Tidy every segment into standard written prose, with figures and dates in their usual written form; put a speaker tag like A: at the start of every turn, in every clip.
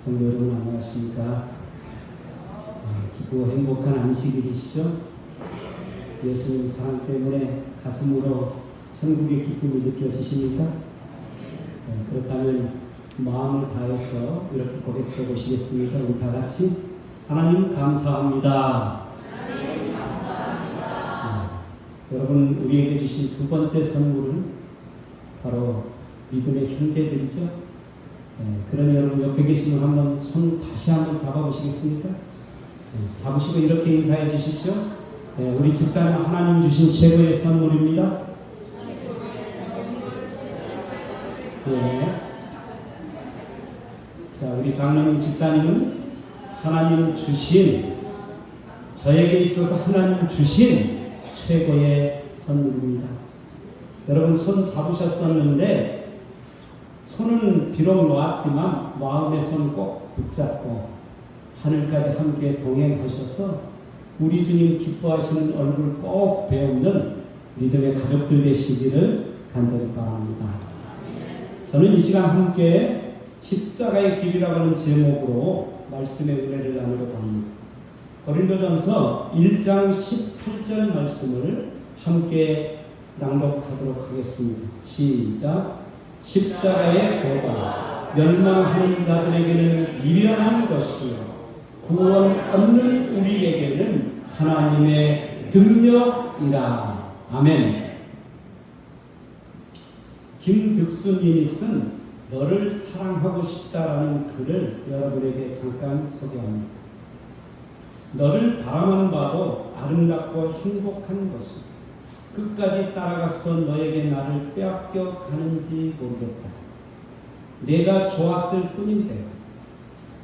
A: 성도 여러분 안녕하십니까? 기쁘고 행복한 안식일이시죠? 예수님 사랑 때문에 가슴으로 천국의 기쁨이 느껴지십니까? 그렇다면 마음을 다해서 이렇게 고백해 보시겠습니까? 우리 다 같이 하나님 감사합니다.
B: 하나님 감사합니다.
A: 여러분 우리에게 주신 두 번째 선물은 바로 믿음의 형제들이죠. 그러면 여러분 옆에 계신 분 한번 손 다시 한번 잡아보시겠습니까? 잡으시고 이렇게 인사해 주십시오. 우리 집사님 하나님 주신 최고의 선물입니다. 자, 우리 장로님 집사님은 하나님 주신, 저에게 있어서 하나님 주신 최고의 선물입니다. 여러분 손 잡으셨었는데 손은 비록 놓았지만 마음의 손 꼭 붙잡고 하늘까지 함께 동행하셔서 우리 주님 기뻐하시는 얼굴 꼭 배우는 믿음의 가족들 되시기를 간절히 바랍니다. 저는 이 시간 함께 십자가의 길이라고 하는 제목으로 말씀의 은혜를 나누려고 합니다. 고린도전서 1장 18절 말씀을 함께 낭독하도록 하겠습니다. 시작. 십자가의 고가 멸망하는 자들에게는 미련한 것이요 구원 없는 우리에게는 하나님의 능력이라. 아멘. 김득수님이 쓴 너를 사랑하고 싶다라는 글을 여러분에게 잠깐 소개합니다. 너를 바라만 봐도 아름답고 행복한 것은 끝까지 따라가서 너에게 나를 빼앗겨 가는지 모르겠다. 내가 좋았을 뿐인데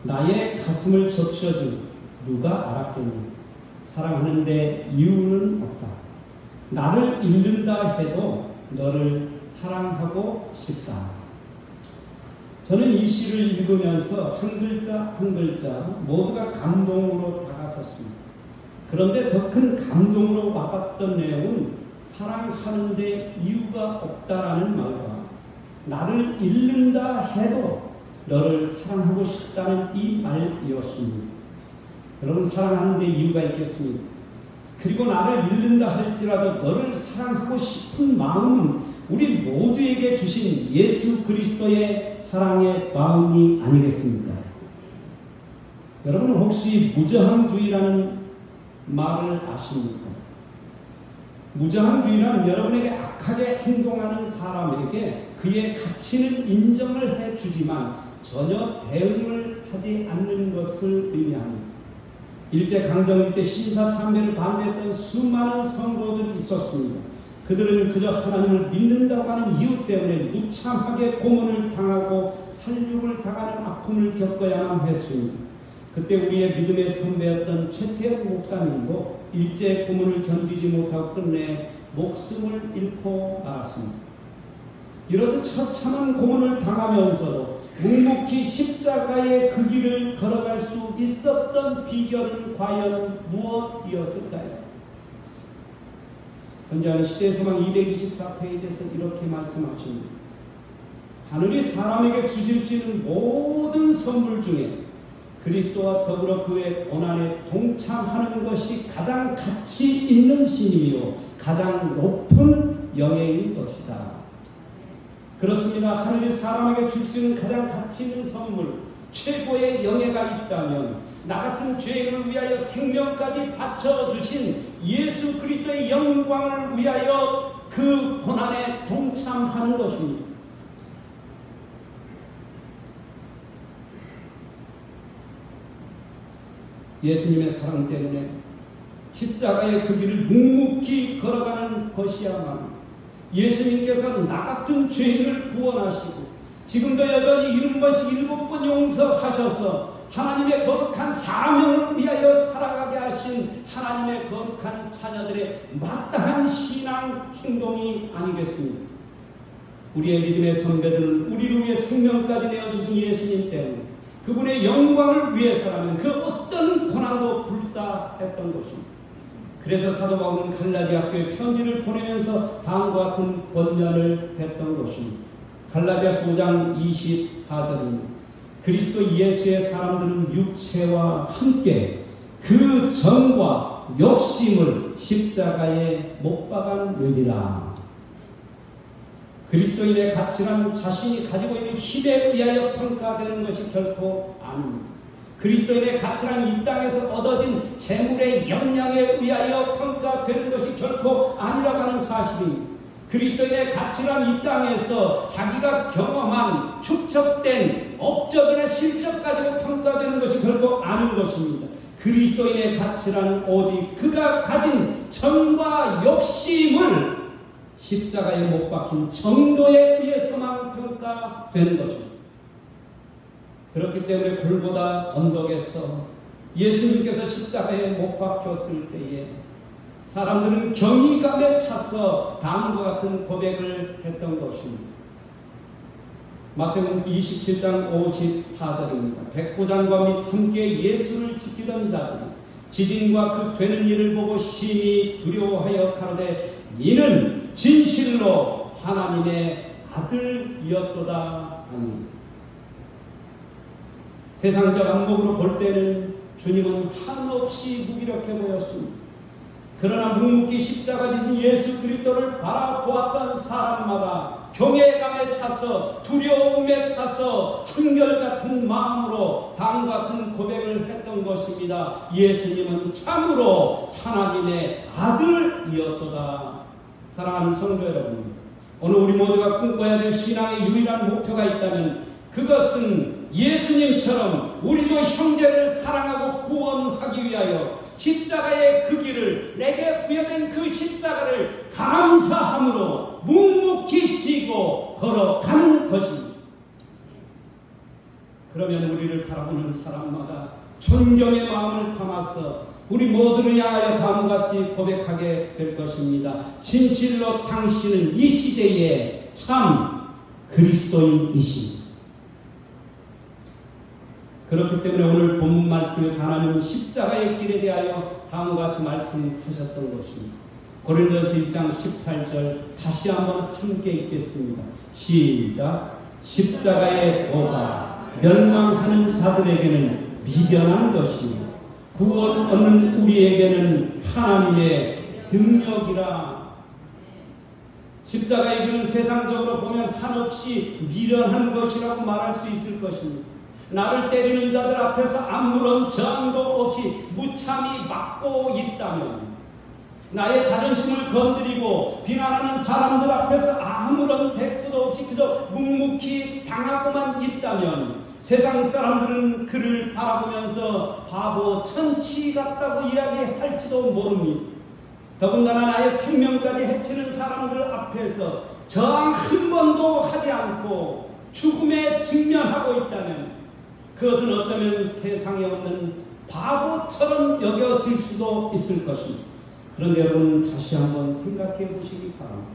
A: 나의 가슴을 적셔준 누가 알았겠니? 사랑하는데 이유는 없다. 나를 잃는다 해도 너를 사랑하고 싶다. 저는 이 시를 읽으면서 한 글자 한 글자 모두가 감동으로 다가섰습니다. 그런데 더 큰 감동으로 와닿던 내용은 사랑하는데 이유가 없다라는 말과 나를 잃는다 해도 너를 사랑하고 싶다는 이 말이었습니다. 여러분 사랑하는데 이유가 있겠습니까? 그리고 나를 잃는다 할지라도 너를 사랑하고 싶은 마음은 우리 모두에게 주신 예수 그리스도의 사랑의 마음이 아니겠습니까? 여러분 혹시 무저항주의라는 말을 아십니까? 무저항주의란 여러분에게 악하게 행동하는 사람에게 그의 가치는 인정을 해주지만 전혀 대응을 하지 않는 것을 의미합니다. 일제강점기 때 신사참배를 반대했던 수많은 성도들이 있었습니다. 그들은 그저 하나님을 믿는다고 하는 이유 때문에 무참하게 고문을 당하고 살육을 당하는 아픔을 겪어야만 했습니다. 그때 우리의 믿음의 선배였던 최태영 목사님도 일제 고문을 견디지 못하고 끝내 목숨을 잃고 말았습니다. 이렇듯 처참한 고문을 당하면서도 묵묵히 십자가의 그 길을 걸어갈 수 있었던 비결은 과연 무엇이었을까요? 선지자는 시대소망 224페이지에서 이렇게 말씀하십니다. 하늘이 사람에게 주실 수 있는 모든 선물 중에 그리스도와 더불어 그의 고난에 동참하는 것이 가장 가치 있는 신이요 가장 높은 영예인 것이다. 그렇습니다. 하늘이 사람에게 줄 수 있는 가장 가치 있는 선물, 최고의 영예가 있다면 나 같은 죄인을 위하여 생명까지 바쳐주신 예수 그리스도의 영광을 위하여 그 고난에 동참하는 것입니다. 예수님의 사랑 때문에 십자가의 그 길을 묵묵히 걸어가는 것이야만 예수님께서 나 같은 죄인을 구원하시고 지금도 여전히 7번씩 7번 용서하셔서 하나님의 거룩한 사명을 위하여 살아가게 하신 하나님의 거룩한 자녀들의 마땅한 신앙 행동이 아니겠습니까? 우리의 믿음의 선배들은 우리를 위해 생명까지 내어주신 예수님 때문에 그분의 영광을 위해서라면 그 어떤 고난도 불사했던 것입니다. 그래서 사도 바울은 갈라디아 교회 편지를 보내면서 다음과 같은 권면을 했던 것입니다. 갈라디아서 5장 24절입니다. 그리스도 예수의 사람들은 육체와 함께 그 정과 욕심을 십자가에 못 박아내리라. 그리스도인의 가치란 자신이 가지고 있는 힘에 의하여 평가되는 것이 결코 아닙니다. 그리스도인의 가치란 이 땅에서 얻어진 재물의 역량에 의하여 평가되는 것이 결코 아니라고 하는 사실입니다. 그리스도인의 가치란 이 땅에서 자기가 경험한 축적된 업적이나 실적 가지고 평가되는 것이 결코 아닌 것입니다. 그리스도인의 가치란 오직 그가 가진 정과 욕심을 십자가에 못 박힌 정도에 의해서만 평가되는 것입니다. 그렇기 때문에 골고다 언덕에서 예수님께서 십자가에 못 박혔을 때에 사람들은 경이감에 차서 다음과 같은 고백을 했던 것입니다. 마태복음 27장 54절입니다. 백부장과 및 함께 예수를 지키던 자들이 지진과 그 되는 일을 보고 심히 두려워하여 가로되 이는 진실로 하나님의 아들이었도다 하니. 세상적 안목으로 볼 때는 주님은 한없이 무기력해 보였습니다. 그러나 묵묵히 십자가 지신 예수 그리스도를 바라보았던 사람마다 경외감에 차서 두려움에 차서 한결같은 마음으로 다음과 같은 고백을 했던 것입니다. 예수님은 참으로 하나님의 아들이었도다. 사랑하는 성도 여러분, 오늘 우리 모두가 꿈꿔야 될 신앙의 유일한 목표가 있다면 그것은 예수님처럼 우리도 형제를 사랑하고 구원하기 위하여 십자가의 그 길을, 내게 부여된 그 십자가를 감사함으로 묵묵히 지고 걸어가는 것입니다. 그러면 우리를 바라보는 사람마다 존경의 마음을 담아서 우리 모두를 향하여 다음같이 고백하게 될 것입니다. 진실로 당신은 이 시대에 참 그리스도인이십니다. 그렇기 때문에 오늘 본문 말씀에서 하나님은 십자가의 길에 대하여 다음과 같이 말씀하셨던 것입니다. 고린도서 1장 18절 다시 한번 함께 읽겠습니다. 시작. 십자가의 도가 멸망하는 자들에게는 미련한 것이며 구원 얻는 우리에게는 하나님의 능력이라. 십자가의 길은 세상적으로 보면 한없이 미련한 것이라고 말할 수 있을 것입니다. 나를 때리는 자들 앞에서 아무런 저항도 없이 무참히 막고 있다면, 나의 자존심을 건드리고 비난하는 사람들 앞에서 아무런 대꾸도 없이 그저 묵묵히 당하고만 있다면 세상 사람들은 그를 바라보면서 바보 천치 같다고 이야기할지도 모릅니다. 더군다나 나의 생명까지 해치는 사람들 앞에서 저항 한 번도 하지 않고 죽음에 직면하고 있다면 그것은 어쩌면 세상에 없는 바보처럼 여겨질 수도 있을 것입니다. 그런데 여러분 다시 한번 생각해 보시기 바랍니다.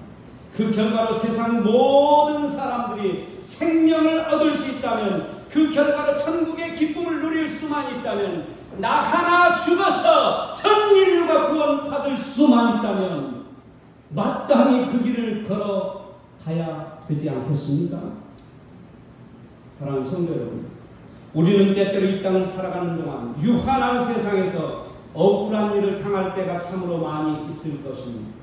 A: 그 결과로 세상 모든 사람들이 생명을 얻을 수 있다면, 그 결과로 천국의 기쁨을 누릴 수만 있다면, 나 하나 죽어서 전 인류가 구원받을 수만 있다면 마땅히 그 길을 걸어가야 되지 않겠습니까? 사랑하는 성도 여러분, 우리는 때때로 이 땅을 살아가는 동안 유한한 세상에서 억울한 일을 당할 때가 참으로 많이 있을 것입니다.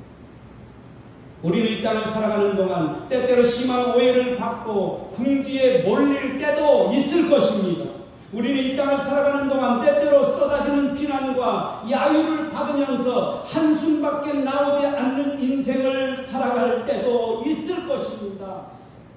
A: 우리는 이 땅을 살아가는 동안 때때로 심한 오해를 받고 궁지에 몰릴 때도 있을 것입니다. 우리는 이 땅을 살아가는 동안 때때로 쏟아지는 비난과 야유를 받으면서 한숨밖에 나오지 않는 인생을 살아갈 때도 있을 것입니다.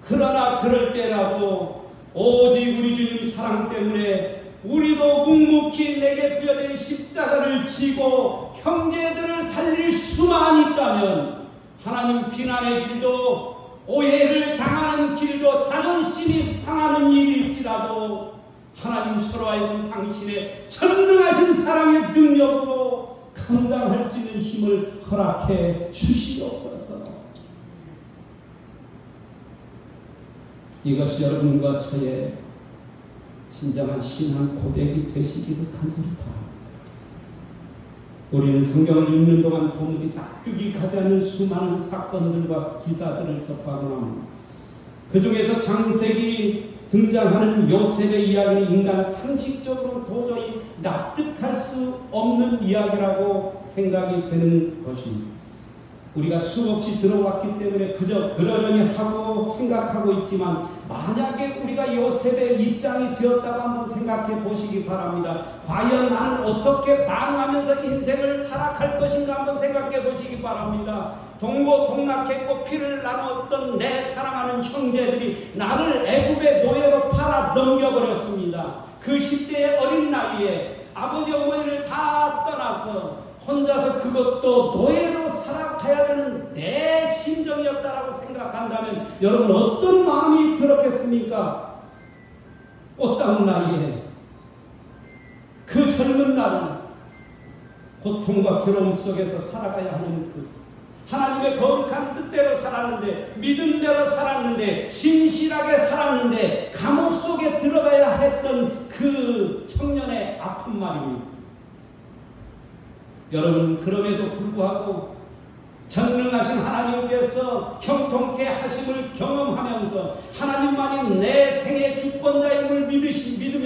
A: 그러나 그럴 때라도 오직 우리 주님 사랑 때문에 우리도 묵묵히 내게 부여된 십자가를 지고 형제들을 살릴 수만 있다면, 하나님 비난의 길도 오해를 당하는 길도 자존심이 상하는 일일지라도 하나님처럼 하여금 당신의 전능하신 사랑의 능력으로 감당할 수 있는 힘을 허락해 주시옵소서. 이것이 여러분과 저의 진정한 신앙 고백이 되시기를 간절히 바랍니다. 우리는 성경을 읽는 동안 도무지 납득이 가지 않는 수많은 사건들과 기사들을 접하고 나옵니다. 그 중에서 창세기 등장하는 요셉의 이야기는 인간 상식적으로 도저히 납득할 수 없는 이야기라고 생각이 되는 것입니다. 우리가 수없이 들어왔기 때문에 그저 그러려니 하고 생각하고 있지만 만약에 우리가 요셉의 입장이 되었다고 한번 생각해 보시기 바랍니다. 과연 나는 어떻게 방황하면서 인생을 살아갈 것인가 한번 생각해 보시기 바랍니다. 동고동락했고 피를 나누었던 내 사랑하는 형제들이 나를 애굽의 노예로 팔아 넘겨버렸습니다. 그 10대의 어린 나이에 아버지 어머니를 다 떠나서 혼자서 그것도 노예로 살아가야 되는 내 심정이었다라고 생각한다면 여러분 어떤 마음이 들었겠습니까? 꽃다운 나이에 그 젊은 날은 고통과 괴로움 속에서 살아가야 하는 하나님의 거룩한 뜻대로 살았는데 믿음대로 살았는데 신실하게 살았는데 감옥 속에 들어가야 했던 그 청년의 아픈 말입니다. 여러분 그럼에도 불구하고 전능하신 하나님께서 형통케 하심을 경험하면서 하나님만이 내 생의 주권자임을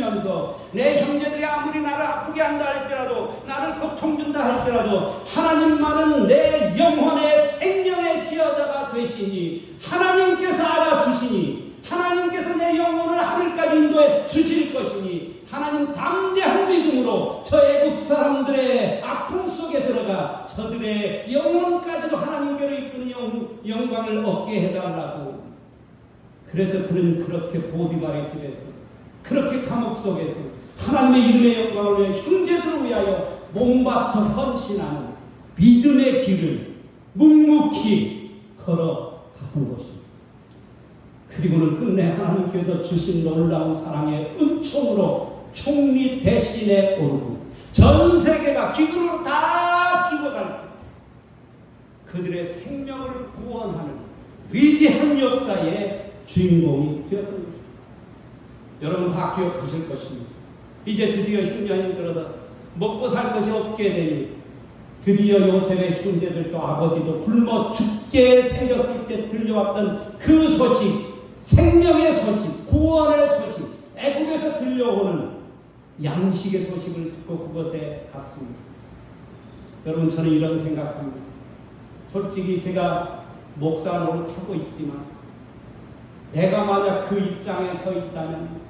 A: 믿으면서 내 형제들이 아무리 나를 아프게 한다 할지라도 나를 고통준다 할지라도 하나님만은 내 영혼의 생명의 지어자가 되시니 하나님께서 알아주시니 하나님께서 내 영혼을 하늘까지 인도해 주실 것이니 하나님 담대한 믿음으로 저 애국 사람들의 아픔 속에 들어가 저들의 영혼까지도 하나님께로 이끄는 영광을 얻게 해달라고. 그래서 그는 그렇게 보디발의 집에서 그렇게 감옥 속에서 하나님의 이름의 영광을 위해 형제들을 위하여 몸바쳐 헌신하는 믿음의 길을 묵묵히 걸어갔던 것입니다. 그리고는 끝내 하나님께서 주신 놀라운 사랑의 은총으로 총리 대신에 오르고 전 세계가 기근으로 다 죽어갈 그들의 생명을 구원하는 위대한 역사의 주인공이 되었던 것입니다. 여러분 다 기억하실 것입니다. 이제 드디어 흉년이 들어서 먹고 살 것이 없게 되니 드디어 요셉의 형제들도 아버지도 굶어 죽게 생겼을 때 들려왔던 그 소식, 생명의 소식, 구원의 소식, 애굽에서 들려오는 양식의 소식을 듣고 그것에 갔습니다. 여러분 저는 이런 생각합니다. 솔직히 제가 목사 노릇하고 있지만 내가 만약 그 입장에 서 있다면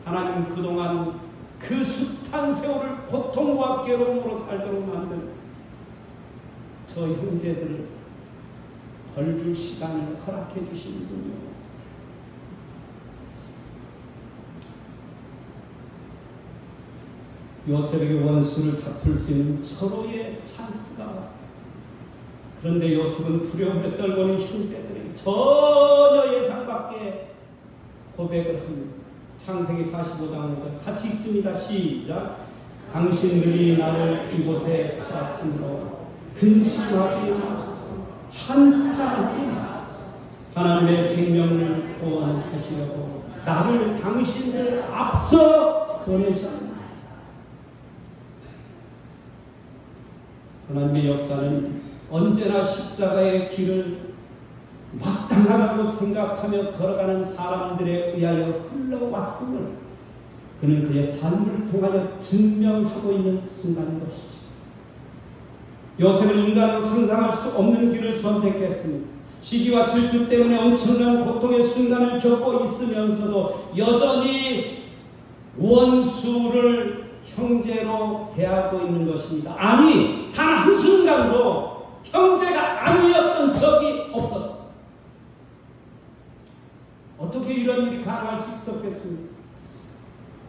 A: 하나님 그동안 그 숱한 세월을 고통과 괴로움으로 살도록 만든 저 형제들을 벌줄 시간을 허락해 주시는군요. 요셉에게 원수를 갚을 수 있는 서로의 찬스가 왔어요. 그런데 요셉은 두려움에 떨고는 형제들이 전혀 예상 밖의 고백을 합니다. 창세기 45장 5절 같이 읽습니다. 시작. 당신들이 나를 이곳에 팔았으므로 근심하지 마소서. 한탄하지 마소서. 하나님의 생명을 구원하시려고 나를 당신들 앞서 보내셨습니다. 하나님의 역사는 언제나 십자가의 길을 마땅하다고 생각하며 걸어가는 사람들에 의하여 흘러왔음을 그는 그의 삶을 통하여 증명하고 있는 순간인 것이죠. 요셉은 인간으로 상상할 수 없는 길을 선택했습니다. 시기와 질투 때문에 엄청난 고통의 순간을 겪고 있으면서도 여전히 원수를 형제로 대하고 있는 것입니다. 아니, 단 한순간도 형제가 아니었던 적이 없었습니다. 어떻게 이런 일이 가능할 수 있었겠습니까?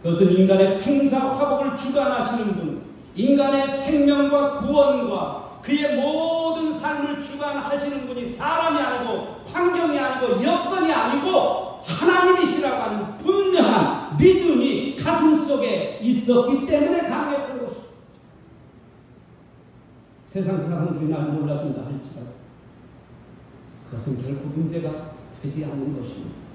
A: 그것은 인간의 생사화복을 주관하시는 분, 인간의 생명과 구원과 그의 모든 삶을 주관하시는 분이 사람이 아니고 환경이 아니고 여건이 아니고 하나님이시라고 하는 분명한 믿음이 가슴 속에 있었기 때문에 가능했던 것입니다. 세상 사람들이 나를 몰라준다 할지라도 그것은 결코 문제가 되지 않는 것입니다.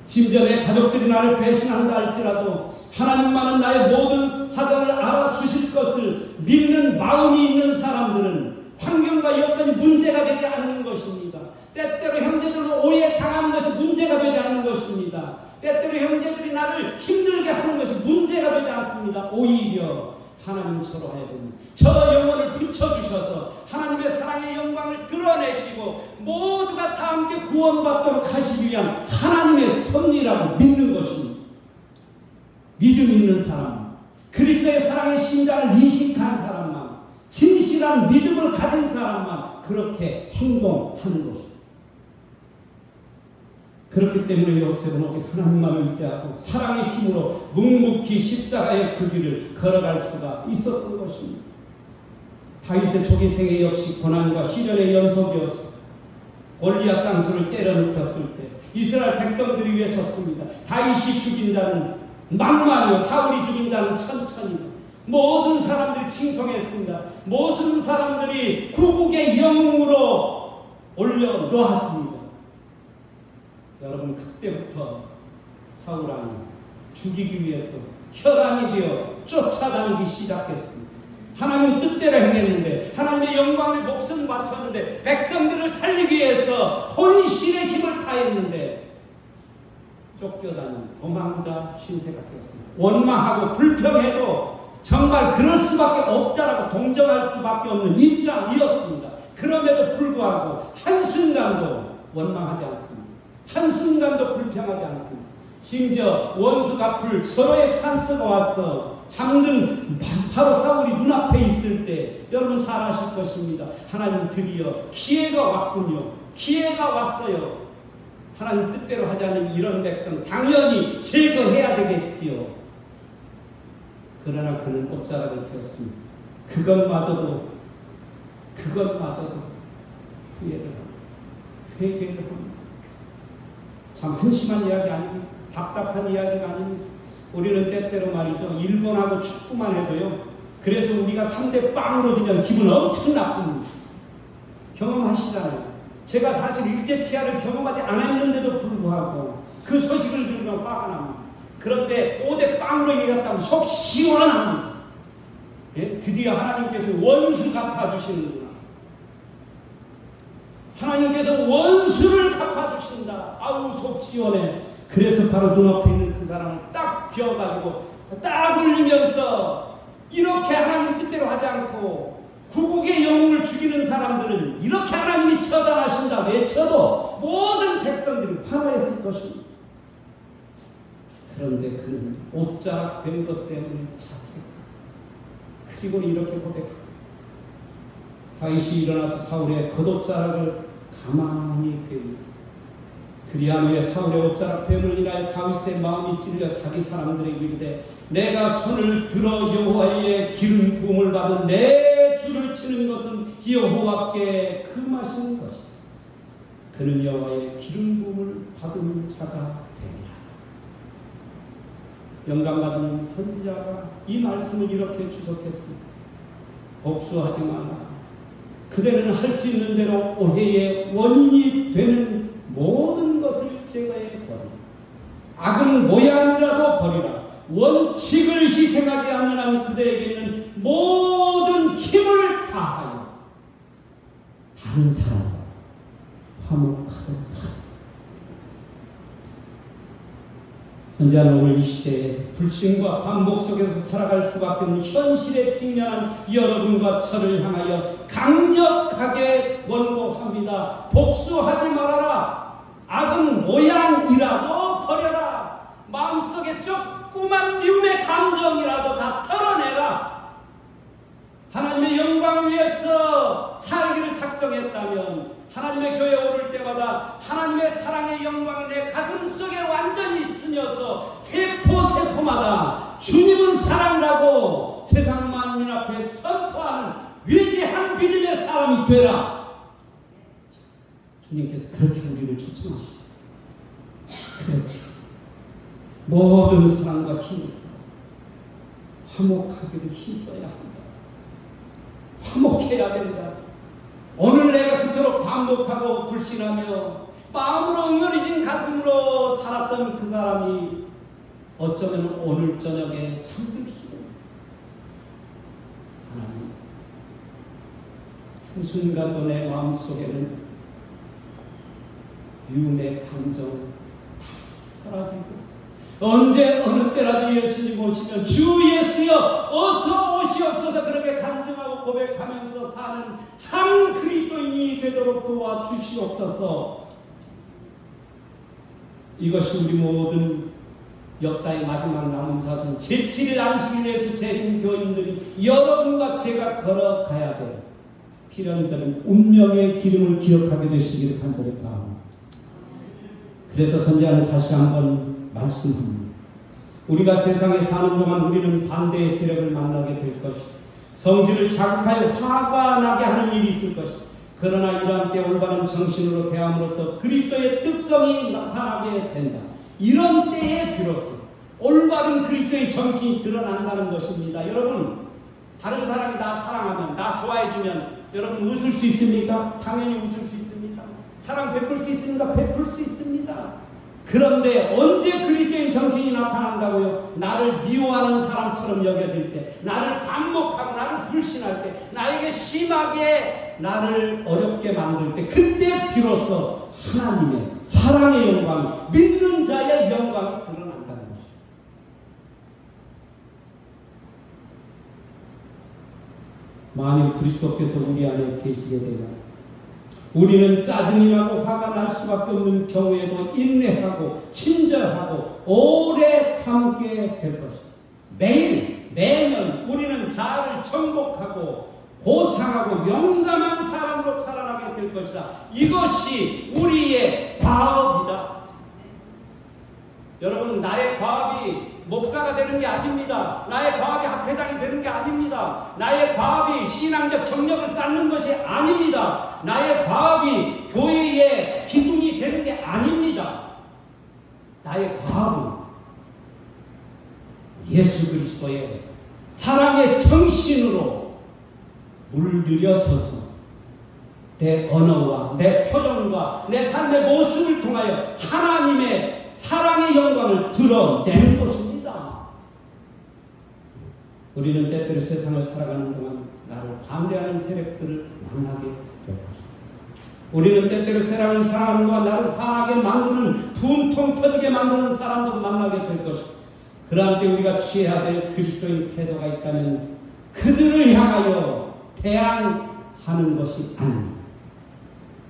A: 심지어 내 가족들이 나를 배신한다 할지라도 하나님만은 나의 모든 사정을 알아주실 것을 믿는 마음이 있는 사람들은 환경과 여건이 문제가 되지 않는 것입니다. 때때로 형제들로 오해당하는 것이 문제가 되지 않는 것입니다. 때때로 때때로 형제들이 나를 힘들게 하는 것이 문제가 되지 않습니다. 오히려 하나님처럼 하여금 저 영혼을 붙여주셔서 하나님의 사랑의 영광을 드러내시고 모두가 다 함께 구원받도록 하시기 위한 하나님의 섭리라고 믿는 것입니다. 믿음 있는 사람, 그리스도의 사랑의 심장을 인식한 사람만, 진실한 믿음을 가진 사람만 그렇게 행동하는 것입니다. 그렇기 때문에 요셉은 어떻게 하나님만을 의지하고 사랑의 힘으로 묵묵히 십자가의 그 길을 걸어갈 수가 있었던 것입니다. 다윗의 초기 생애 역시 고난과 시련의 연속이었습니다. 골리앗 장수를 때려눕혔을 때 이스라엘 백성들이 외쳤습니다. 다윗이 죽인 자는 만만이요 사울이 죽인 자는 천천이다. 모든 사람들이 칭송했습니다. 모든 사람들이 구국의 영웅으로 올려놓았습니다. 여러분, 그때부터 사울 왕이 죽이기 위해서 혈안이 되어 쫓아다니기 시작했습니다. 하나님 뜻대로 행했는데, 하나님의 영광에 목숨 바쳤는데, 백성들을 살리기 위해서 혼신의 힘을 다했는데 쫓겨다니는 도망자 신세가 되었습니다. 원망하고 불평해도 정말 그럴 수밖에 없다라고 동정할 수밖에 없는 입장이었습니다. 그럼에도 불구하고 한순간도 원망하지 않습니다. 한순간도 불평하지 않습니다. 심지어 원수 갚을 서로의 찬스가 와서 잠든 바로 사울이 눈앞에 있을 때 여러분 잘 아실 것입니다. 하나님 드디어 기회가 왔군요. 기회가 왔어요. 하나님 뜻대로 하지 않는 이런 백성 당연히 제거해야 되겠지요. 그러나 그는 옷자락을 폈습니다. 그것마저도 회개를 합니다. 참 한심한 이야기 아닙니다. 답답한 이야기가 아닙니다. 우리는 때때로 말이죠. 일본하고 축구만 해도요. 그래서 우리가 3대 빵으로 지면 기분 엄청 나쁩니다. 경험하시잖아요. 제가 사실 일제치하를 경험하지 않았는데도 불구하고 그 소식을 들으면 화가 납니다. 그런데 5대 빵으로 이겼다면 속 시원합니다. 예? 드디어 하나님께서 원수 갚아주시는구나. 하나님께서 원수를 갚아주신다. 아우 속 시원해. 그래서 바로 눈앞에 있는 그 사람을 딱 비워가지고 딱 올리면서 이렇게 하나님 뜻대로 하지 않고 구국의 영웅을 죽이는 사람들은 이렇게 하나님이 처단하신다 외쳐도 모든 백성들이 환호했을 것입니다. 그런데 그는 옷자락 된 것 때문에 자책. 그리고 이렇게 고백합니다. 다윗이 일어나서 사울의 겉옷자락을 가만히 배웁니다. 그리하며 사울의 옷자락 뱀을 인하여 다윗의 마음이 찔려 자기 사람들에게 이르되 내가 손을 들어 여호와의 기름 부음을 받은 내 주를 치는 것은 여호와께 금하시는 것이다. 그는 여호와의 기름 부음을 받은 자가 되리라. 영감받은 선지자가 이 말씀을 이렇게 주석했습니다. 복수하지 마라. 그대는 할 수 있는 대로 오해의 원인이 되는 모든 것을 제거해 버리라. 악은 모양이라도 버리라. 원칙을 희생하지 않는 한 그대에게는 모든 힘을 다하여 다른 사람과 화목하도록 하라. 선지자는 오늘 이 시대에 불신과 반복 속에서 살아갈 수밖에 없는 현실에 직면한 여러분과 저를 향하여 강력하게 권고합니다. 복수하지 말아라. 악은 모양이라도 버려라. 마음속에 조그만 미움의 감정이라도 다 털어내라. 하나님의 영광 위해서 살기를 작정했다면 하나님의 교회에 오를 때마다 하나님의 사랑의 영광이 내 가슴 속에 완전히 스며서 세포마다 주님은 사랑이라고 세상 만민 앞에 선포하는 위대한 믿음의 사람이 되라. 주님께서 그렇게 우리를 초청하십니다. 그렇죠. 모든 사랑과 힘을 화목하기를 힘써야 합니다. 화목해야 된다. 오늘 내가 그토록 반복하고 불신하며 마음으로 응어리진 가슴으로 살았던 그 사람이 어쩌면 오늘 저녁에 잠들 수도 있다. 하나님, 한순간도 내 마음속에는 미움의 감정 사라지고 언제 어느 때라도 예수님 오시면 주 예수여 어서 오시옵소서 그렇게 간증하고 고백하면서 사는 참 그리스도인이 되도록 도와주시옵소서. 이것이 우리 모든 역사의 마지막 남은 자손 제7일 안식일 예수 재림 교인들이 여러분과 제가 걸어가야 될 필연적인 운명의 기름을 기억하게 되시기를 간절히 바랍니다. 그래서 선지자는 다시 한번 말씀합니다. 우리가 세상에 사는 동안 우리는 반대의 세력을 만나게 될 것이다. 성질을 자극하여 화가 나게 하는 일이 있을 것이다. 그러나 이러한 때 올바른 정신으로 대함으로써 그리스도의 특성이 나타나게 된다. 이런 때에 비로소 올바른 그리스도의 정신이 드러난다는 것입니다. 여러분, 다른 사람이 나 사랑하면, 나 좋아해주면 여러분 웃을 수 있습니까? 당연히 웃을 수 있습니다. 사랑 베풀 수 있습니까? 베풀 수 있습니다. 그런데 언제 그리스도의 정신이 나타난다고요? 나를 미워하는 사람처럼 여겨질 때, 나를 반목하고 나를 불신할 때, 나에게 심하게 나를 어렵게 만들 때, 그때 비로소 하나님의 사랑의 영광이, 믿는 자의 영광이 드러난다는 것입니다. 만일 그리스도께서 우리 안에 계시게 되면 우리는 짜증이 나고 화가 날 수밖에 없는 경우에도 인내하고 친절하고 오래 참게 될 것이다. 매년 우리는 자아를 정복하고 고상하고 용감한 사람으로 자라나게 될 것이다. 이것이 우리의 과업이다. 여러분, 나의 과업이 목사가 되는 게 아닙니다. 나의 과업이 학회장이 되는 게 아닙니다. 나의 과업이 신앙적 경력을 쌓는 것이 아닙니다. 나의 과업이 교회의 기둥이 되는 게 아닙니다. 나의 과업은 예수 그리스도의 사랑의 정신으로 물들여져서 내 언어와 내 표정과 내 삶의 모습을 통하여 하나님의 사랑의 영광을 드러내는 것입니다. 우리는 때때로 세상을 살아가는 동안 나를 반대하는 세력들을 만나게 될 것입니다. 우리는 때때로 세상을 살아가는 동안 나를 화나게 만드는, 분통 터지게 만드는 사람도 만나게 될 것입니다. 그러한 때 우리가 취해야 될 그리스도인 태도가 있다면 그들을 향하여 대항하는 것이 아닙니다.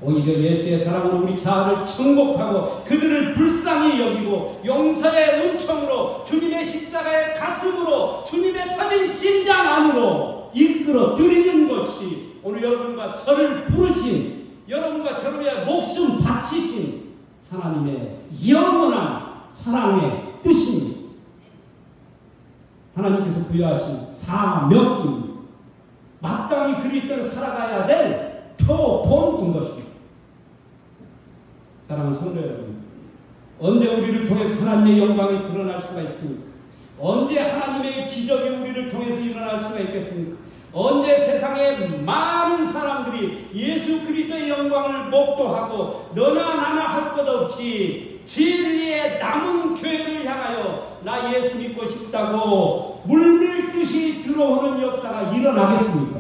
A: 오히려 예수의 사랑으로 우리 자아를 정복하고 그들을 불쌍히 여기고 용서의 은총으로 주님의 십자가의 가슴으로 주님의 터진 심장 안으로 이끌어 드리는 것이 오늘 여러분과 저를 부르신, 여러분과 저를 위해 목숨 바치신 하나님의 영원한 사랑의 뜻입니다. 하나님께서 부여하신 사명입니다. 마땅히 그리스도를 살아가야 될 표본인 것입니다. 사랑하는 성도 여러분, 언제 우리를 통해서 하나님의 영광이 드러날 수가 있습니까? 언제 하나님의 기적이 우리를 통해서 일어날 수가 있겠습니까? 언제 세상에 많은 사람들이 예수 그리스도의 영광을 목도하고 너나 나나 할 것 없이 진리의 남은 교회를 향하여 나 예수 믿고 싶다고 물밀듯이 들어오는 역사가 일어나겠습니까?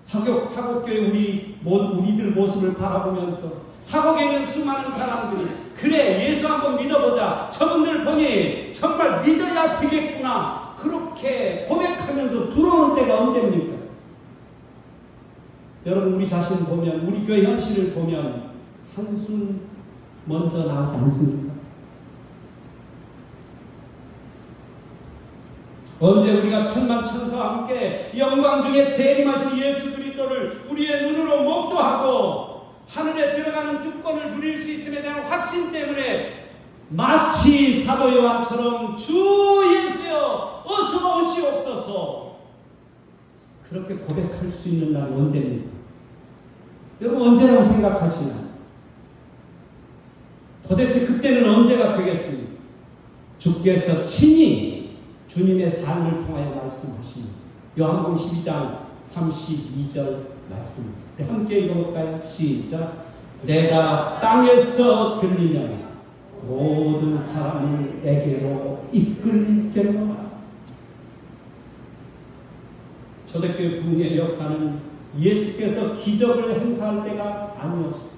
A: 사곡교회 우리들 모습을 바라보면서 사곡에 있는 수많은 사람들이 그래 예수 한번 믿어보자, 저분들 보니 정말 믿어야 되겠구나, 그렇게 고백하면서 들어오는 때가 언제입니까? 여러분, 우리 자신 보면, 우리 교회 현실을 보면 한숨 먼저 나오지 않습니까? 언제 우리가 천만천사와 함께 영광 중에 재림하신 예수 그리스도를 우리의 눈으로 목도하고 하늘에 들어가는 특권을 누릴 수 있음에 대한 확신 때문에 마치 사도 요한처럼 주 예수여 어서 오시옵소서 그렇게 고백할 수 있는 날은 언제입니까? 여러분, 언제라고 생각하시나요? 도대체 그때는 언제가 되겠습니까? 주께서 친히 주님의 삶을 통하여 말씀하십니다. 요한복음 12장 32절 말씀입니다. 함께 읽어볼까요? 시작. 내가 땅에서 들리면 모든 사람을 내게로 이끌겠노라. 초대교회 부흥의 역사는 예수께서 기적을 행사할 때가 아니었습니다.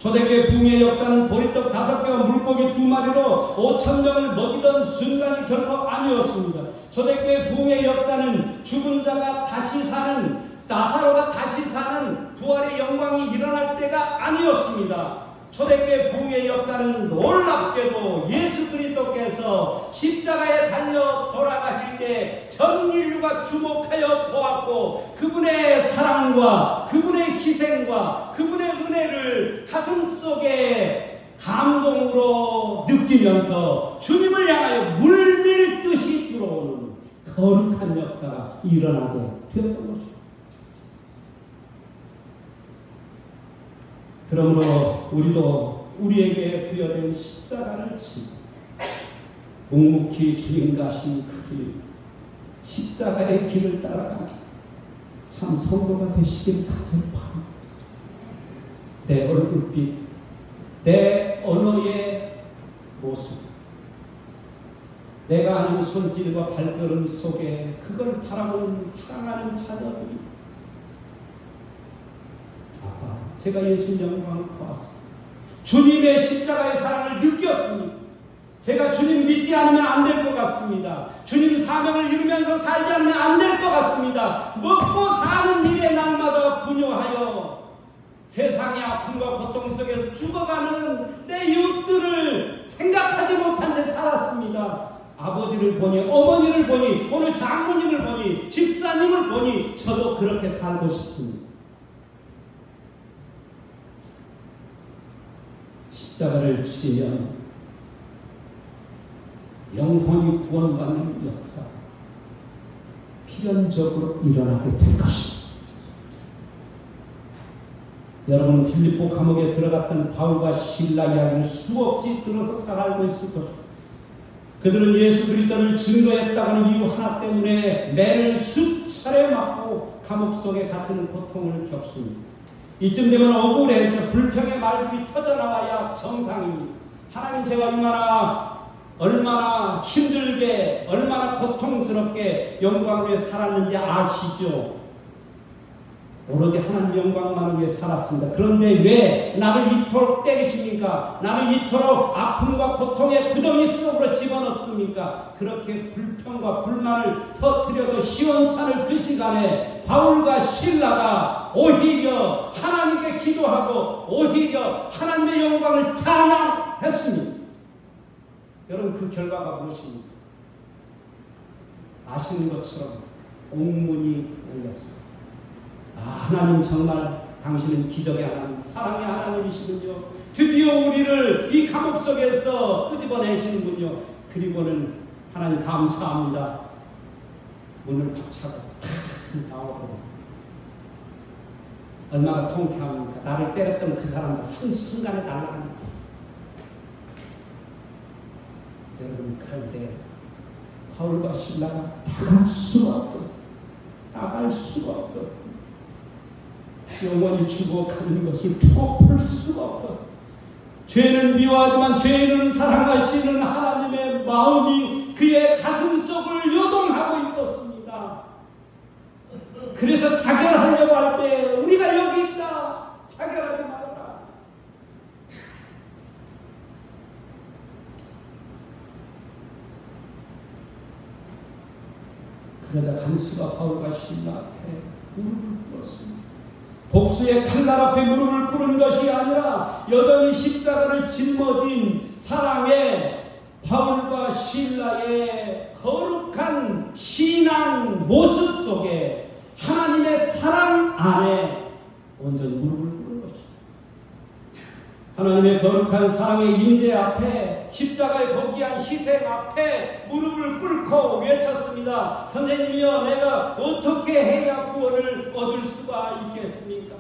A: 초대교회 부흥의 역사는 보리떡 5개와 물고기 2마리로 5,000명을 먹이던 순간이 결코 아니었습니다. 초대교회 부흥의 역사는 죽은 자가 다시 사는, 나사로가 다시 사는 부활의 영광이 일어날 때가 아니었습니다. 초대교회 부흥의 역사는 놀랍게도 예수 그리스도께서 십자가에 달려 돌아가실 때 전 인류가 주목하여 보았고, 그분의 사랑과 그분의 희생과 그분의 은혜를 가슴속에 감동으로 느끼면서 주님을 향하여 물밀듯이 들어오는 거룩한 역사가 일어나게 되었던 것입니다. 그러므로 우리도 우리에게 부여된 십자가를 지고 묵묵히 주님 가신 그 길, 십자가의 길을 따라가 참 성도가 되시길 간절히 바랍니다. 내 얼굴빛, 내 언어의 모습, 내가 하는 손길과 발걸음 속에 그걸 바라보는 사랑하는 자녀들이, 아빠, 제가 예수 영광을 보았습니다. 주님의 십자가의 사랑을 느꼈습니다. 제가 주님 믿지 않으면 안 될 것 같습니다. 주님 사명을 이루면서 살지 않으면 안 될 것 같습니다. 먹고 사는 일에 날마다 분요하여 세상의 아픔과 고통 속에서 죽어가는 내 이웃들을 생각하지 못한 채 살았습니다. 아버지를 보니, 어머니를 보니, 오늘 장모님을 보니, 집사님을 보니 저도 그렇게 살고 싶습니다. 십자가를 지면 영혼이 구원받는 역사가 필연적으로 일어나게 될 것입니다. 여러분, 빌립보 감옥에 들어갔던 바울과 실라 이야기를 수없이 들어서 잘 알고 있을 것입니다. 그들은 예수 그리스도를 증거했다는 이유 하나 때문에 매를 수차례 맞고 감옥 속에 갇히는 고통을 겪습니다. 이쯤 되면 억울해서 불평의 말들이 터져나와야 정상입니다. 하나님, 제가 얼마나 힘들게, 얼마나 고통스럽게 영광 위에 살았는지 아시죠? 오로지 하나님 영광만을 위해 살았습니다. 그런데 왜 나를 이토록 때리십니까? 나를 이토록 아픔과 고통의 구덩이 속으로 집어넣습니까? 그렇게 불평과 불만을 터뜨려도 시원찮을 그 시간에 바울과 실라가 오히려 하나님께 기도하고 오히려 하나님의 영광을 찬양했습니다. 여러분, 그 결과가 무엇입니까? 아시는 것처럼 옥문이 열렸습니다. 아, 하나님 정말 당신은 기적의 하나님, 사랑의 하나님이시군요. 드디어 우리를 이 감옥 속에서 끄집어내시는군요. 그리고는 하나님 감사합니다. 문을 박차고 나오고 얼마나 통쾌합니까? 나를 때렸던 그 사람들 한순간에 날아갑니다. 여러분, 그런데 바울과 실라가 나갈 수가 없었어요. 영원히 죽어가는 것을 덮을 수가 없었어요. 죄는 미워하지만 죄인은 사랑하시는 하나님의 마음이 그의 가슴 속을 요동하고 있었습니다. 그래서 자결하려고 할 때 우리가 여기 있다, 자결하지 말아라. 그러자 간수가 바울과 실라 앞에 무릎을 꿇었습니다. 복수의 칼날 앞에 무릎을 꿇은 것이 아니라 여전히 십자가를 짊어진 사랑의 바울과 실라의 거룩한 신앙 모습 속에 하나님의 사랑 안에 온전히 무릎을 꿇은 것입니다. 하나님의 거룩한 사랑의 임재 앞에, 십자가의 거기한 희생 앞에 무릎을 꿇고 외쳤습니다. 선생님이여, 내가 어떻게 해야 구원을 얻을 수가 있겠습니까?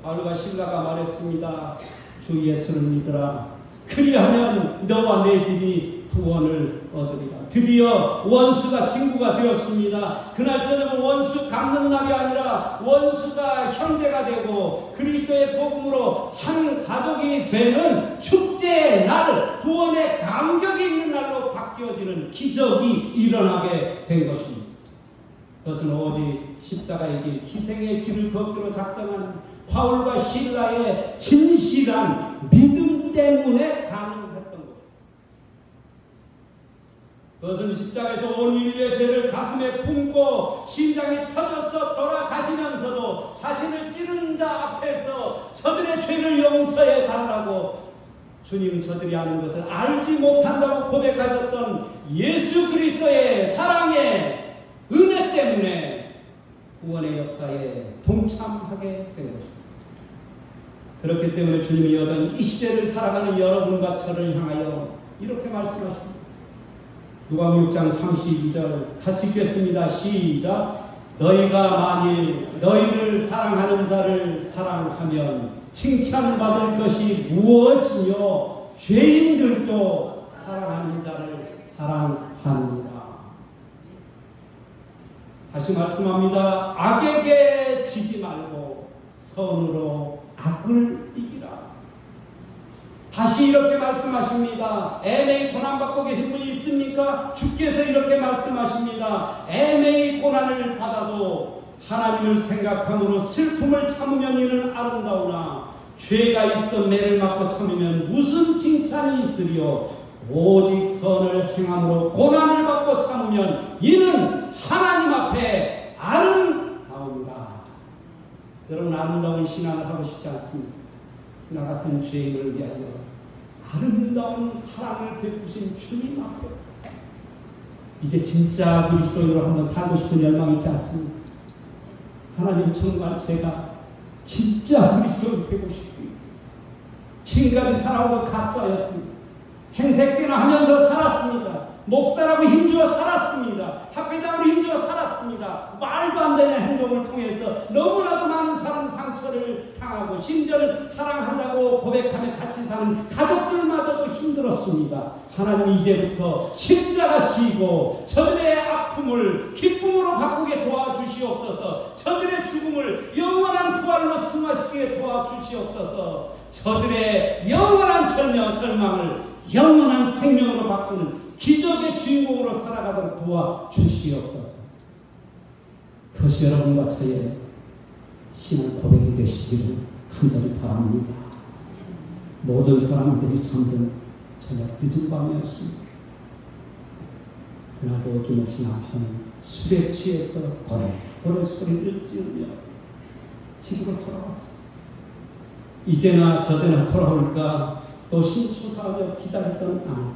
A: 바울과 실라가 말했습니다. 주 예수를 믿으라. 그리하면 너와 내 집이 구원을 얻으리라. 드디어 원수가 친구가 되었습니다. 그날 저녁은 원수 갚는 날이 아니라 원수가 형제가 되고 그리스도의 복음으로 한 가족이 되는 축제의 날, 구원의 감격이 있는 날로 바뀌어지는 기적이 일어나게 된 것입니다. 그것은 오직 십자가의 길, 희생의 길을 걷기로 작정한 바울과 실라의 진실한 믿음 때문에 가능했던 것. 그것은 십자가에서 온 인류의 죄를 가슴에 품고 심장이 터져서 돌아가시면서도 자신을 찌르는 자 앞에서 저들의 죄를 용서해 달라고 주님 저들이 아는 것을 알지 못한다고 고백하셨던 예수 그리스도의 사랑의 은혜 때문에 구원의 역사에 동참하게 된 것입니다. 그렇기 때문에 주님이 여전히 이 시대를 살아가는 여러분과 저를 향하여 이렇게 말씀하십니다. 누가복음 6장 32절 같이 읽겠습니다. 시작. 너희가 만일 너희를 사랑하는 자를 사랑하면 칭찬받을 것이 무엇이뇨? 죄인들도 사랑하는 자를 사랑합니다. 다시 말씀합니다. 악에게 지지 말고 선으로 악을 이기라. 다시 이렇게 말씀하십니다. 애매히 고난받고 계신 분이 있습니까? 주께서 이렇게 말씀하십니다. 애매히 고난을 받아도 하나님을 생각함으로 슬픔을 참으면 이는 아름다우나 죄가 있어 매를 맞고 참으면 무슨 칭찬이 있으리요? 오직 선을 행함으로 고난을 받고 참으면 이는 하나님 앞에 아름다우니라. 여러분, 아름다운 신앙을 하고 싶지 않습니까? 나 같은 죄인을 위하여 아름다운 사랑을 베푸신 주님 앞에서 이제 진짜 그리스도인으로 한번 살고 싶은 열망이 있지 않습니까? 하나님, 정말 제가 진짜 그리스도인 되고 싶습니다. 지금까지 살아온 것 가짜였습니다. 행색대나 하면서 살았습니다. 목사라고 힘주어 살았습니다. 학회장으로 힘주어 살았습니다. 말도 안 되는 행동을 통해서 너무나도 많은 사람 상처를 당하고 심지어는 사랑한다고 고백하며 같이 사는 가족들마저도 힘들었습니다. 하나님, 이제부터 십자가 지고 저들의 아픔을 기쁨으로 바꾸게 도와주시옵소서. 저들의 죽음을 영원한 부활로 승화시키게 도와주시옵소서. 저들의 영원한 절망을 영원한 생명으로 바꾸는 기적의 주인공으로 살아가도록 도와주시옵소서. 그것이 여러분과 저의 신앙 고백이 되시기를 간절히 바랍니다. 모든 사람들이 잠든 저녁 늦은 밤이었습니다. 그날도 어김없이 남편은 술에 취해서 고래 소리를 지으며 집으로 돌아왔습니다. 이제나 저대나 돌아올까 또 심초사하며 기다리던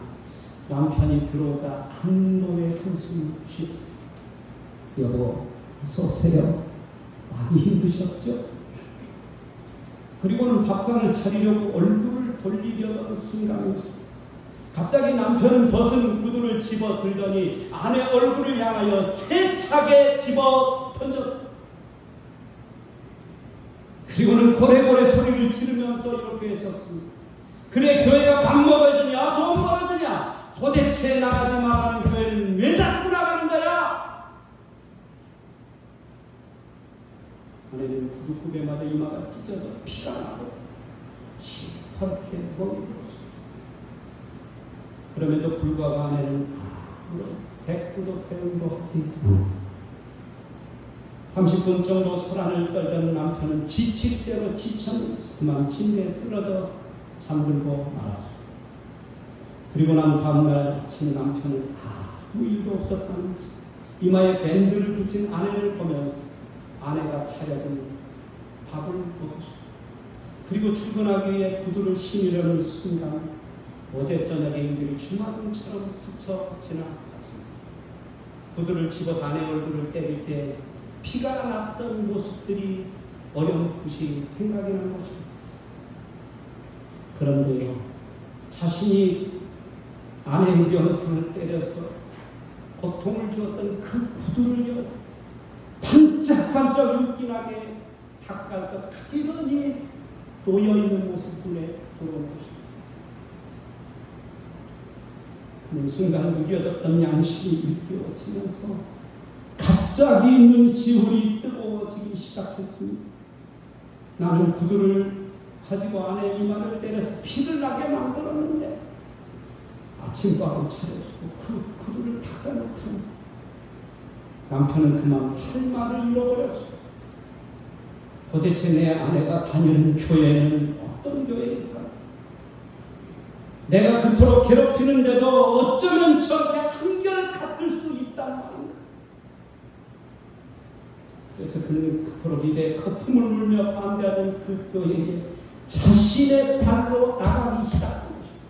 A: 남편이 들어오자 안도의 한숨을 쉬었습니다. 여보, 어서 오세요. 많이 힘드셨죠? 그리고는 밥상을 차리려고 얼굴을 돌리려던 순간이었습니다. 갑자기 남편은 벗은 구두를 집어 들더니 아내 얼굴을 향하여 세차게 집어 던졌습니다. 그리고는 고래고래 소리를 지르면서 이렇게 외쳤습니다. 그래, 교회가 밥 먹어야 되냐? 돈 벌어야 되냐? 도대체 나가지 말라는 교회는 왜 자꾸 나가는 거야? 아내는 구두굽에 맞아 이마가 찢어져 피가 나고 시퍼렇게 멍이 들었습니다. 그럼에도 불구하고 아내는 아무런 대꾸도 대응도 하지 않았습니다. 30분 정도 소란을 떨던 남편은 지칠 대로 지쳤는지 그만 침대에 쓰러져 잠들고 말았습니다. 그리고 난 다음날 아침 남편은 아무 일도 없었다는 것입니다. 이마에 밴드를 붙인 아내를 보면서 아내가 차려준 밥을 먹었습니다. 그리고 출근하기 위해 구두를 신으려는 순간 어제 저녁에 일들이 주마등처럼 스쳐 지나갔습니다. 구두를 집어서 아내 얼굴을 때릴 때 피가 났던 모습들이 어렴풋이 생각이 나는 것입니다. 그런데요, 자신이 아내의 명상을 때려서 고통을 주었던 그 구두를요, 반짝반짝 윤기나게 닦아서 가지런히 놓여있는 모습 눈에 들어온 것입니다. 그 순간 무뎌졌던 양심이 일깨워지면서 갑자기 눈시울이 뜨거워지기 시작했습니다. 나는 구두를 가지고 아내 이마를 때려서 피를 나게 만들었는데 아침밥을 차려주고 그 구두를 닦아놓고 남편은 그만 할 말을 잃어버렸습니다. 도대체 내 아내가 다니는 교회는 어떤 교회일까? 내가 그토록 괴롭히는데도 어쩌면 저렇게 한결 같을 수 있단 말인가? 그래서 그는 그토록 입에 거품을 물며 반대하던 그 교회에 자신의 발로 나가기 시작한 것입니다.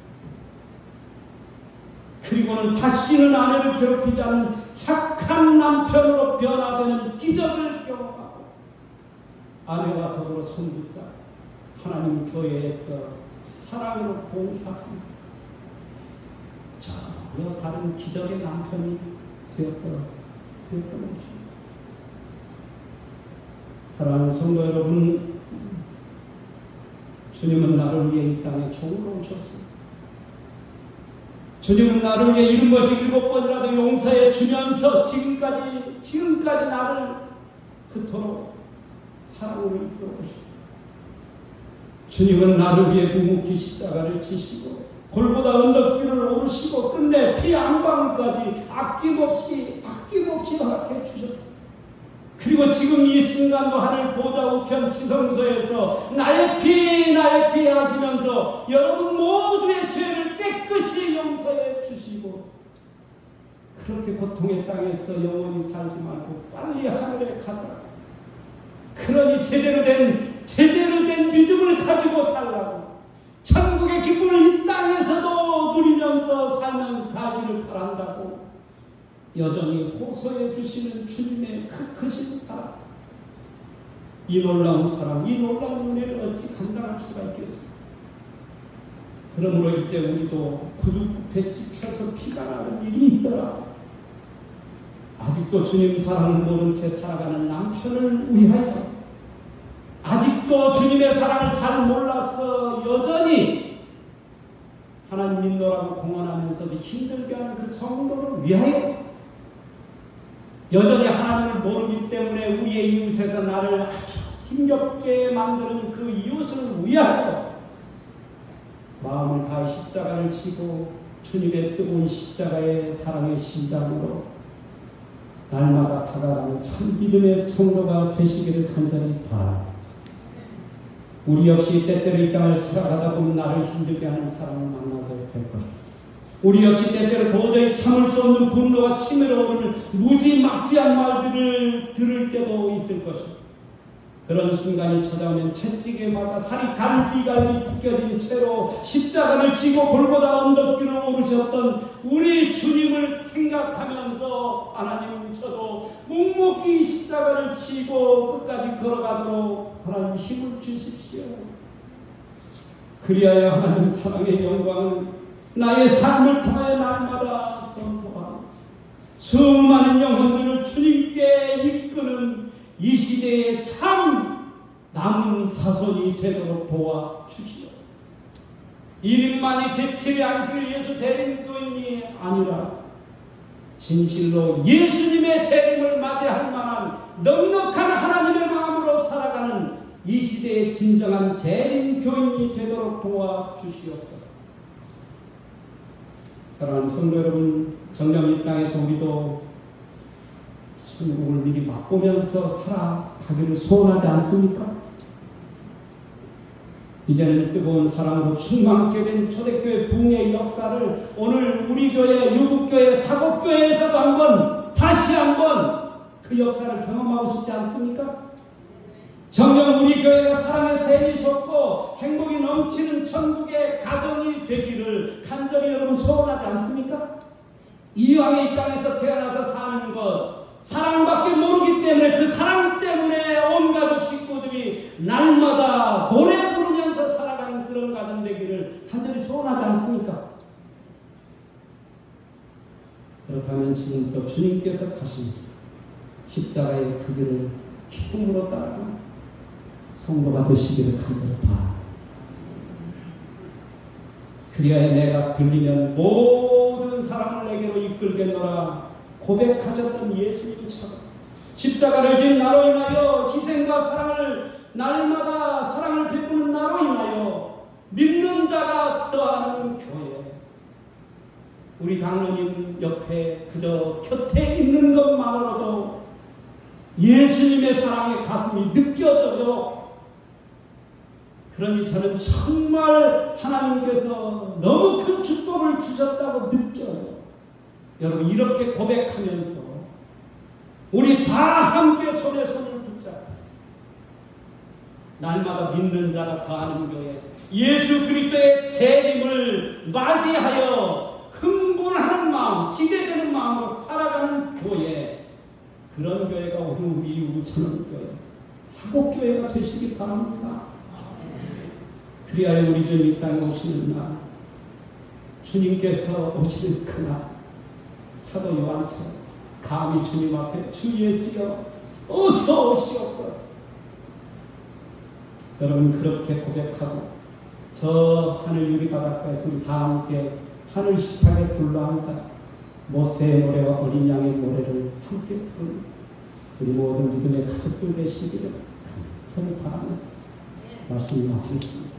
A: 그리고는 다시는 아내를 괴롭히지 않는 착한 남편으로 변화되는 기적을 경험하고 아내와 더불어 손붙잡아 하나님 교회에서 사랑으로 봉사합니다. 전혀 다른 기적의 남편이 되었던 것입니다. 사랑하는 성도 여러분, 주님은 나를 위해 이 땅에 종으로 오셨습니다. 주님은 나를 위해 이른 것이 7번이라도 용서해 주면서 지금까지 나를 그토록 사랑으로 이끌어 오셨습니다. 주님은 나를 위해 묵묵히 십자가를 지시고 골고다 언덕길을 오르시고 끝내 피 한 방울까지 아낌없이 허락해 주셨습니다. 그리고 지금 이 순간도 하늘 보좌 우편 지성소에서 나의 피 하시면서 여러분 모두의 죄를 깨끗이 용서해 주시고 그렇게 고통의 땅에서 영원히 살지 말고 빨리 하늘에 가자. 그러니 제대로 된 믿음을 가지고 살라고 천국의 기쁨을 이 땅에서도 누리면서 살기를 바란다고 여전히 호소해 주시는 주님의 그 크신 사랑, 이 놀라운 사랑, 이 놀라운 은혜를 어찌 감당할 수가 있겠습니까? 그러므로 이제 우리도 구두굽에 찍혀서 피가 나는 일이 있더라. 아직도 주님 사랑을 모른 채 살아가는 남편을 위하여, 아직도 주님의 사랑을 잘 몰라서 여전히 하나님 믿노라고 공언하면서도 힘들게 하는 그 성도를 위하여, 여전히 하나님을 모르기 때문에 우리의 이웃에서 나를 아주 힘겹게 만드는 그 이웃을 위하여 마음을 다해 십자가를 지고 주님의 뜨거운 십자가의 사랑의 심장으로 날마다 다가가는 참 믿음의 성도가 되시기를 간절히 바랍니다. 우리 역시 때때로 이 땅을 살아가다 보면 나를 힘들게 하는 사람을 만나게 될 것입니다. 우리 역시 때때로 도저히 참을 수 없는 분노가 치밀어 오르는 무지막지한 말들을 들을 때도 있을 것입니다. 그런 순간이 찾아오면 채찍에 맞아 살이 갈비갈비 찢겨진 채로 십자가를 지고 골고다 언덕길을 오르셨던 우리 주님을 생각하면서 하나님, 저도 묵묵히 십자가를 지고 끝까지 걸어가도록 하나님 힘을 주십시오. 그리하여 하나님 사랑의 영광을 나의 삶을 통하여 날마다 선포하고 수많은 영혼들을 주님께 이끄는 이 시대의 참 남은 자손이 되도록 도와주시옵소서. 이름만이 제7의 안식일 예수 재림교인이 아니라 진실로 예수님의 재림을 맞이할 만한 넉넉한 하나님의 마음으로 살아가는 이 시대의 진정한 재림교인이 되도록 도와주시옵소서. 사랑하는 성도 여러분, 정녕 이 땅에서 우리도 천국을 미리 맛보면서 살아가기를 소원하지 않습니까? 이제는 뜨거운 사랑으로 충만케 된 초대교회 부흥의 역사를 오늘 우리 교회, 유국교회, 사곡교회에서도 다시 한번 그 역사를 경험하고 싶지 않습니까? 정녕 우리 교회가 사랑의 샘이 솟고 행복이 넘치는 천국의 가정이 되기를 간절히 여러분 소원하지 않습니까? 이왕에 이 땅에서 태어나서 사는 것, 사랑밖에 모르기 때문에 그 사랑 때문에 온 가족 식구들이 날마다 노래 부르면서 살아가는 그런 가정 되기를 간절히 소원하지 않습니까? 그렇다면 지금부터 주님께서 가신 십자가의 그 길을 기쁨으로 따라가는 성도가 되시기를 간절히 바랍니다. 그리하여 내가 들리면 모든 사람을 내게로 이끌겠노라 고백하셨던 예수님처럼 십자가를 진 나로 인하여 희생과 사랑을 날마다 사랑을 베푸는 나로 인하여 믿는 자가 떠하는 교회, 우리 장로님 옆에 그저 곁에 있는 것만으로도 예수님의 사랑의 가슴이 느껴져요. 그러니 저는 정말 하나님께서 너무 큰 축복을 주셨다고 느껴요. 여러분, 이렇게 고백하면서 우리 다 함께 손에 손을 붙잡고 날마다 믿는 자가 거하는 교회, 예수 그리스도의 재림을 맞이하여 흥분하는 마음, 기대되는 마음으로 살아가는 교회, 그런 교회가 오늘 우리 우천원교회, 사복교회가 되시기 바랍니다. 그리하여 우리 주님 이 땅에 오시는 날, 주님께서 오시는 그날, 사도 요한처럼 감히 주님 앞에 주 예수여 어서 오시옵소서. 여러분, 그렇게 고백하고 저 하늘 유리바닷가에서 우리 다 함께 하늘 시탁에 불러앉아 모세의 노래와 어린 양의 노래를 함께 부르는 우리 모든 믿음의 가족들 되시기를 서로 바라면서 말씀을 마치겠습니다.